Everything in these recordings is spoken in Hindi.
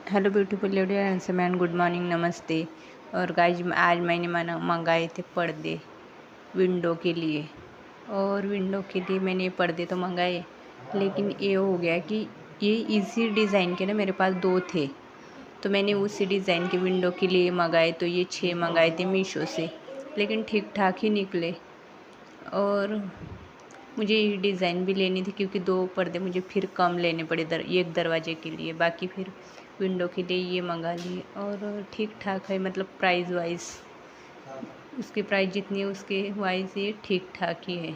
Hello beautiful lady and man, good morning, नमस्ते। और गाइज आज मैंने मंगाए थे पर्दे विंडो के लिए। और विंडो के लिए मैंने पर्दे तो मंगाए, लेकिन ये हो गया कि ये इसी डिज़ाइन के ना मेरे पास 2 थे, तो मैंने उसी डिज़ाइन के विंडो के लिए मंगाए। तो ये 6 मंगाए थे मीशो से, लेकिन ठीक ठाक ही निकले। और मुझे ये डिज़ाइन भी लेनी थी, क्योंकि 2 पर्दे मुझे फिर कम लेने पड़े एक दरवाजे के लिए, बाकी फिर विंडो के लिए ये मंगा लिए। और ठीक ठाक है, मतलब प्राइस वाइज उसकी प्राइस जितनी है उसके वाइज ये ठीक ठाक ही है।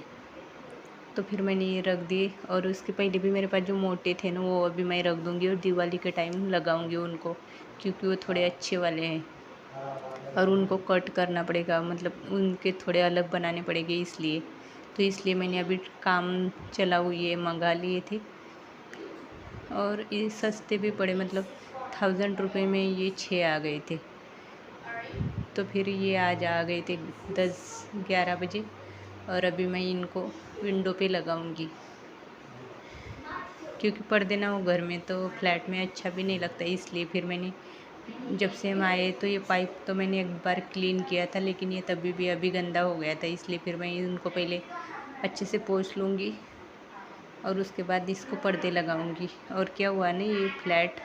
तो फिर मैंने ये रख दिए। और उसके पहले भी मेरे पास जो मोटे थे ना, वो अभी मैं रख दूँगी और दिवाली के टाइम लगाऊँगी उनको, क्योंकि वो थोड़े अच्छे वाले हैं और उनको कट करना पड़ेगा, मतलब उनके थोड़े अलग बनाने पड़ेंगे, इसलिए। तो इसलिए मैंने अभी काम चला हुआ ये मंगा लिए थे। और ये सस्ते भी पड़े, मतलब 1000 रुपये में ये 6 आ गए थे। तो फिर ये आज आ गए थे 10-11 बजे। और अभी मैं इनको विंडो पे लगाऊंगी, क्योंकि पर्दे ना हो घर में तो फ्लैट में अच्छा भी नहीं लगता। इसलिए फिर मैंने, जब से हम आए तो ये पाइप तो मैंने एक बार क्लीन किया था, लेकिन ये तभी भी अभी गंदा हो गया था। इसलिए फिर मैं इनको पहले अच्छे से पोंछ लूँगी और उसके बाद इसको पर्दे लगाऊंगी। और क्या हुआ ना, ये फ्लैट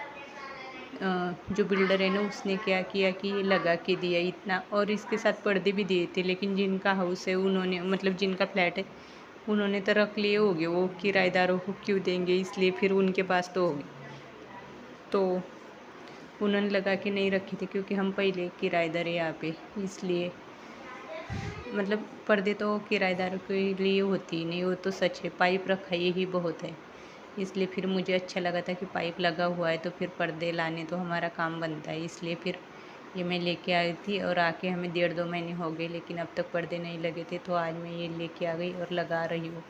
जो बिल्डर है ना, उसने क्या किया कि ये लगा के दिया इतना, और इसके साथ पर्दे भी दिए थे। लेकिन जिनका हाउस है उन्होंने, मतलब जिनका फ्लैट है उन्होंने तो रख लिए होंगे, वो किराएदारों को क्यों देंगे, इसलिए फिर उनके पास तो होगी। तो उन्होंने लगा के नहीं रखे थे, क्योंकि हम पहले किराएदार है यहाँ पे, इसलिए। मतलब पर्दे तो किराएदारों के लिए होती ही नहीं, वो तो सच है। पाइप रखा यही बहुत है, इसलिए फिर मुझे अच्छा लगा था कि पाइप लगा हुआ है तो फिर पर्दे लाने तो हमारा काम बनता है। इसलिए फिर ये मैं लेके आई थी, और आके हमें 1.5-2 महीने हो गए, लेकिन अब तक पर्दे नहीं लगे थे। तो आज मैं ये लेके आ गई और लगा रही हूँ।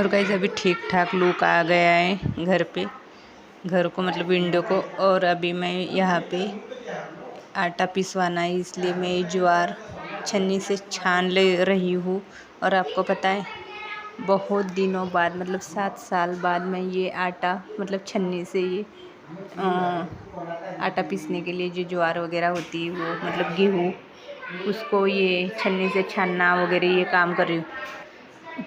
और गाइस अभी ठीक ठाक लुक आ गया है घर को मतलब विंडो को। और अभी मैं यहाँ पे आटा पिसवाना है, इसलिए मैं ज्वार छन्नी से छान ले रही हूँ। और आपको पता है बहुत दिनों बाद मतलब 7 साल बाद मैं ये आटा मतलब छन्नी से ये आटा पीसने के लिए जो ज्वार वगैरह होती है वो मतलब गेहूँ, उसको ये छन्नी से छानना वगैरह ये काम कर रही हूँ।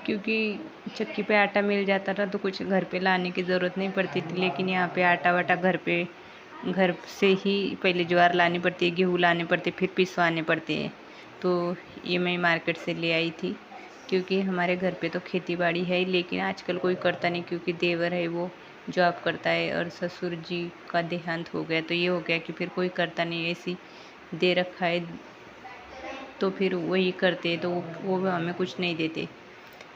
क्योंकि चक्की पे आटा मिल जाता था तो कुछ घर पे लाने की ज़रूरत नहीं पड़ती थी, लेकिन यहाँ पे आटा वाटा घर से ही पहले ज्वार लानी पड़ती है, गेहूँ लाने पड़ते, फिर पिसवाने पड़ते हैं। तो ये मैं मार्केट से ले आई थी, क्योंकि हमारे घर पे तो खेती बाड़ी है, लेकिन आजकल कोई करता नहीं, क्योंकि देवर है वो जॉब करता है और ससुर जी का देहांत हो गया। तो ये हो गया कि फिर कोई करता नहीं, ऐसी दे रखा है तो फिर वही करते, तो वो हमें कुछ नहीं देते।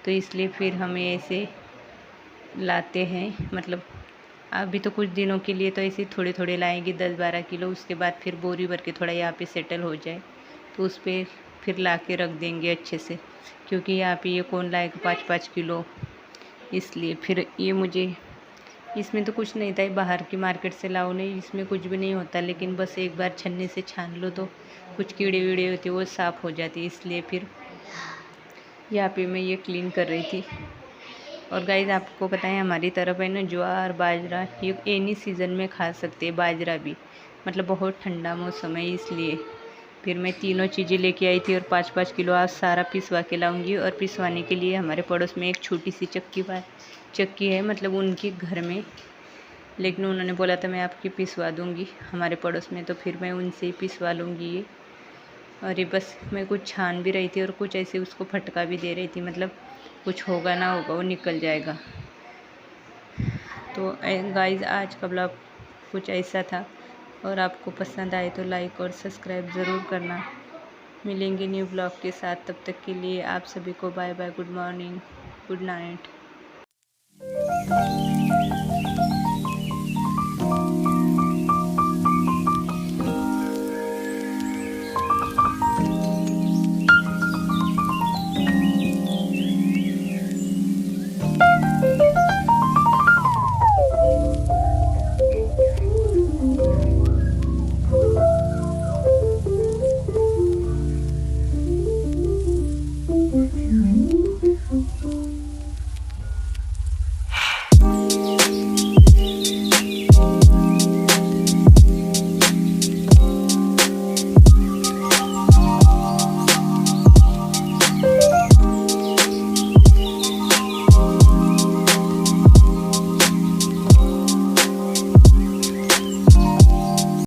तो इसलिए फिर हमें ऐसे लाते हैं, मतलब अभी तो कुछ दिनों के लिए तो ऐसे थोड़े थोड़े लाएंगे 10-12 किलो, उसके बाद फिर बोरी भर के थोड़ा यहाँ पे सेटल हो जाए तो उस पर फिर ला के रख देंगे अच्छे से, क्योंकि यहाँ पे ये कौन लाएगा 5-5 किलो। इसलिए फिर ये मुझे इसमें तो कुछ नहीं था, बाहर की मार्केट से लाओ नहीं, इसमें कुछ भी नहीं होता, लेकिन बस एक बार छन्नी से छान लो तो कुछ कीड़े वीड़े होते वो साफ़ हो जाती, इसलिए फिर यहाँ पे मैं ये क्लीन कर रही थी। और गाइस आपको पता है हमारी तरफ है ना ज्वार बाजरा ये एनी सीज़न में खा सकते हैं, बाजरा भी, मतलब बहुत ठंडा मौसम है, इसलिए फिर मैं तीनों चीज़ें लेके आई थी और 5-5 किलो आज सारा पिसवा के लाऊंगी। और पिसवाने के लिए हमारे पड़ोस में एक छोटी सी चक्की है, मतलब उनके घर में, लेकिन उन्होंने बोला था मैं आपकी पिसवा दूंगी हमारे पड़ोस में, तो फिर मैं उनसे ही पिसवा लूँगी ये। और ये बस मैं कुछ छान भी रही थी और कुछ ऐसे उसको फटका भी दे रही थी, मतलब कुछ होगा ना होगा वो निकल जाएगा। तो गाइस आज का ब्लॉग कुछ ऐसा था, और आपको पसंद आए तो लाइक और सब्सक्राइब ज़रूर करना। मिलेंगे न्यू ब्लॉग के साथ, तब तक के लिए आप सभी को bye bye, good morning, good night.